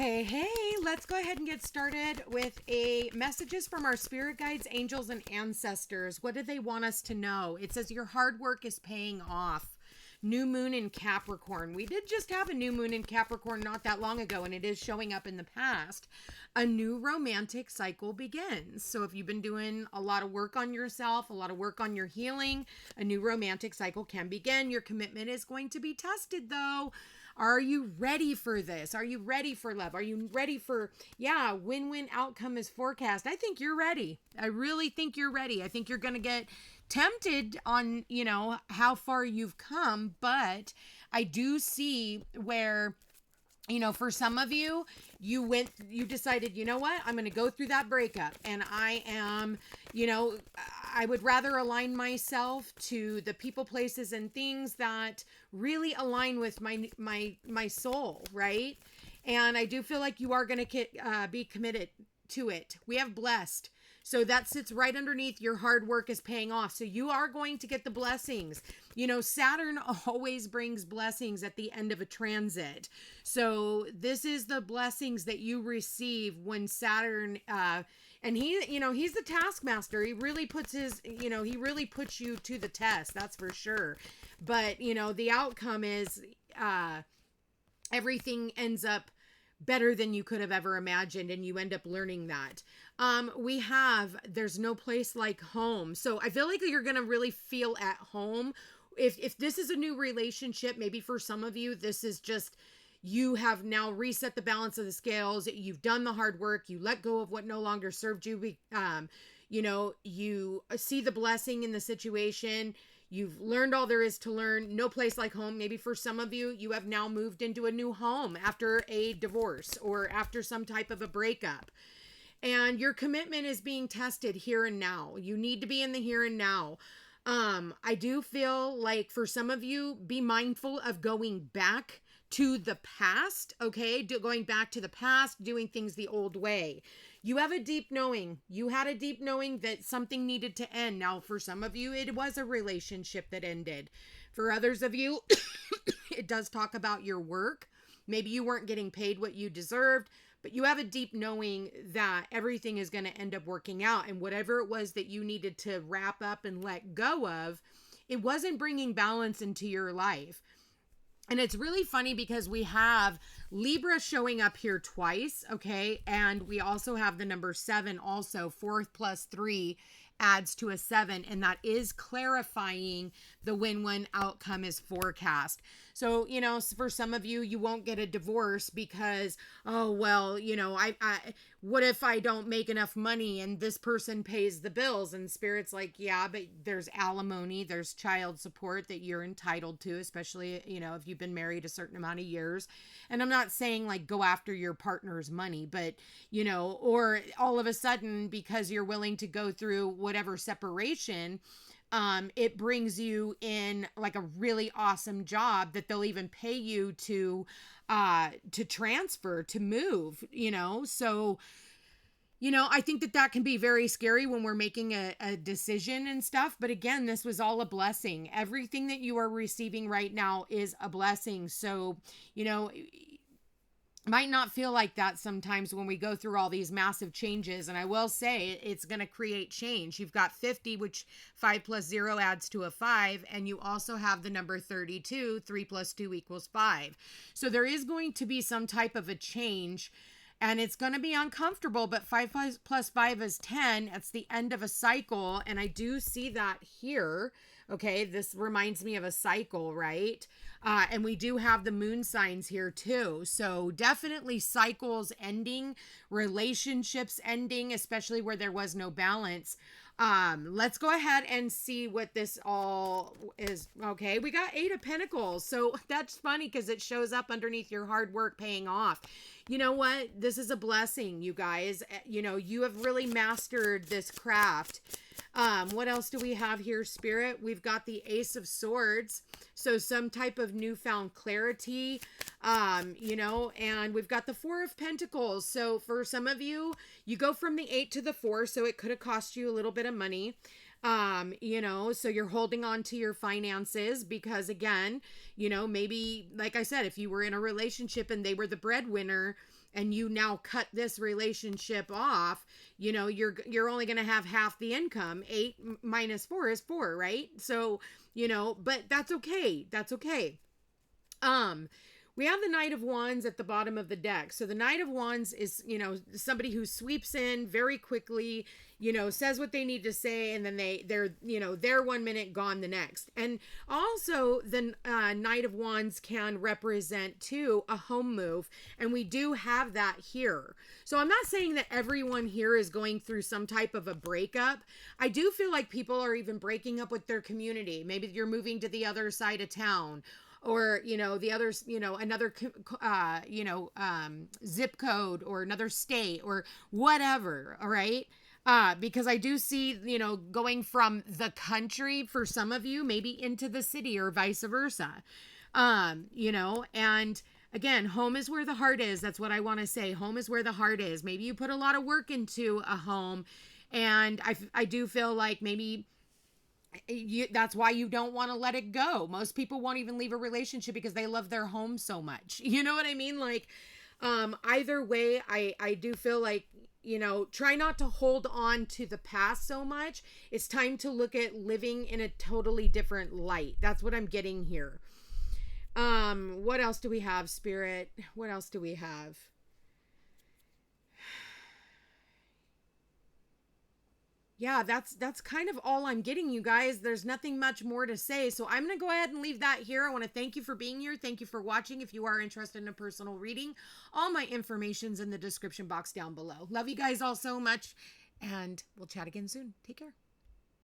Hey, let's go ahead and get started with messages from our spirit guides, angels, and ancestors. What do they want us to know? It says your hard work is paying off. New moon in Capricorn. We did just have a new moon in Capricorn not that long ago, and it is showing up in the past. A new romantic cycle begins. So if you've been doing a lot of work on yourself, a lot of work on your healing, a new romantic cycle can begin. Your commitment is going to be tested, though. Are you ready for this? Are you ready for love? Are you ready for, win-win outcome is forecast? I think you're ready. I really think you're ready. I think you're going to get tempted on, how far you've come. But I do see where, for some of you, you decided, you know what? I'm going to go through that breakup. And I am, I would rather align myself to the people, places, and things that really align with my soul, right? And I do feel like you are going to be committed to it. We have blessed. So that sits right underneath your hard work is paying off. So you are going to get the blessings. Saturn always brings blessings at the end of a transit. So this is the blessings that you receive when Saturn, and he's the taskmaster. He really puts he really puts you to the test. That's for sure. But, the outcome is, everything ends up better than you could have ever imagined, and you end up learning that. There's no place like home. So I feel like you're going to really feel at home. If this is a new relationship, maybe for some of you, this is just, you have now reset the balance of the scales. You've done the hard work. You let go of what no longer served you. You see the blessing in the situation. You've learned all there is to learn. No place like home. Maybe for some of you, you have now moved into a new home after a divorce or after some type of a breakup. And your commitment is being tested here and now. You need to be in the here and now. I do feel like for some of you, be mindful of going back to the past, okay? Going back to the past, doing things the old way. You have a deep knowing. You had a deep knowing that something needed to end. Now, for some of you, it was a relationship that ended. For others of you, it does talk about your work. Maybe you weren't getting paid what you deserved, but you have a deep knowing that everything is going to end up working out. And whatever it was that you needed to wrap up and let go of, it wasn't bringing balance into your life. And it's really funny because we have Libra showing up here twice, okay? And we also have the number 7 also. 4 plus 3 adds to a 7, and that is clarifying the win-win outcome is forecast. So, for some of you, you won't get a divorce because, what if I don't make enough money and this person pays the bills? And Spirit's like, yeah, but there's alimony, there's child support that you're entitled to, especially, if you've been married a certain amount of years. And I'm not saying like go after your partner's money, but, or all of a sudden, because you're willing to go through whatever separation, it brings you in like a really awesome job that they'll even pay you to transfer, to move, so, I think that can be very scary when we're making a decision and stuff. But again, this was all a blessing. Everything that you are receiving right now is a blessing. So, might not feel like that sometimes when we go through all these massive changes. And I will say it's going to create change. You've got 50, which 5 plus 0 adds to a 5. And you also have the number 32, 3 plus 2 equals 5. So there is going to be some type of a change. And it's going to be uncomfortable, but 5 plus 5 is 10. It's the end of a cycle. And I do see that here. Okay, this reminds me of a cycle, right? And we do have the moon signs here too. So definitely cycles ending, relationships ending, especially where there was no balance. Let's go ahead and see what this all is. Okay, we got 8 of Pentacles. So that's funny because it shows up underneath your hard work paying off. You know what? This is a blessing, you guys. You have really mastered this craft. What else do we have here, Spirit? We've got the Ace of Swords. So some type of newfound clarity, and we've got the 4 of Pentacles. So for some of you, you go from the 8 to the 4, so it could have cost you a little bit of money. So you're holding on to your finances because, again, maybe, like I said, if you were in a relationship and they were the breadwinner and you now cut this relationship off, you're only going to have half the income. 8 minus 4 is 4, right? So, but that's okay. That's okay. We have the Knight of Wands at the bottom of the deck. So the Knight of Wands is, somebody who sweeps in very quickly, says what they need to say, and then they're 1 minute, gone the next. And also the Knight of Wands can represent too a home move, and we do have that here. So I'm not saying that everyone here is going through some type of a breakup. I do feel like people are even breaking up with their community. Maybe you're moving to the other side of town, or the others, another zip code, or another state, or whatever. All right. Because I do see, going from the country for some of you, maybe into the city, or vice versa. And again, home is where the heart is. That's what I want to say. Home is where the heart is. Maybe you put a lot of work into a home, and I do feel like maybe that's why you don't want to let it go. Most people won't even leave a relationship because they love their home so much. You know what I mean? Like, either way, I do feel like, try not to hold on to the past so much. It's time to look at living in a totally different light. That's what I'm getting here. What else do we have, Spirit? What else do we have? Yeah, that's kind of all I'm getting, you guys. There's nothing much more to say. So I'm going to go ahead and leave that here. I want to thank you for being here. Thank you for watching. If you are interested in a personal reading, all my information's in the description box down below. Love you guys all so much, and we'll chat again soon. Take care.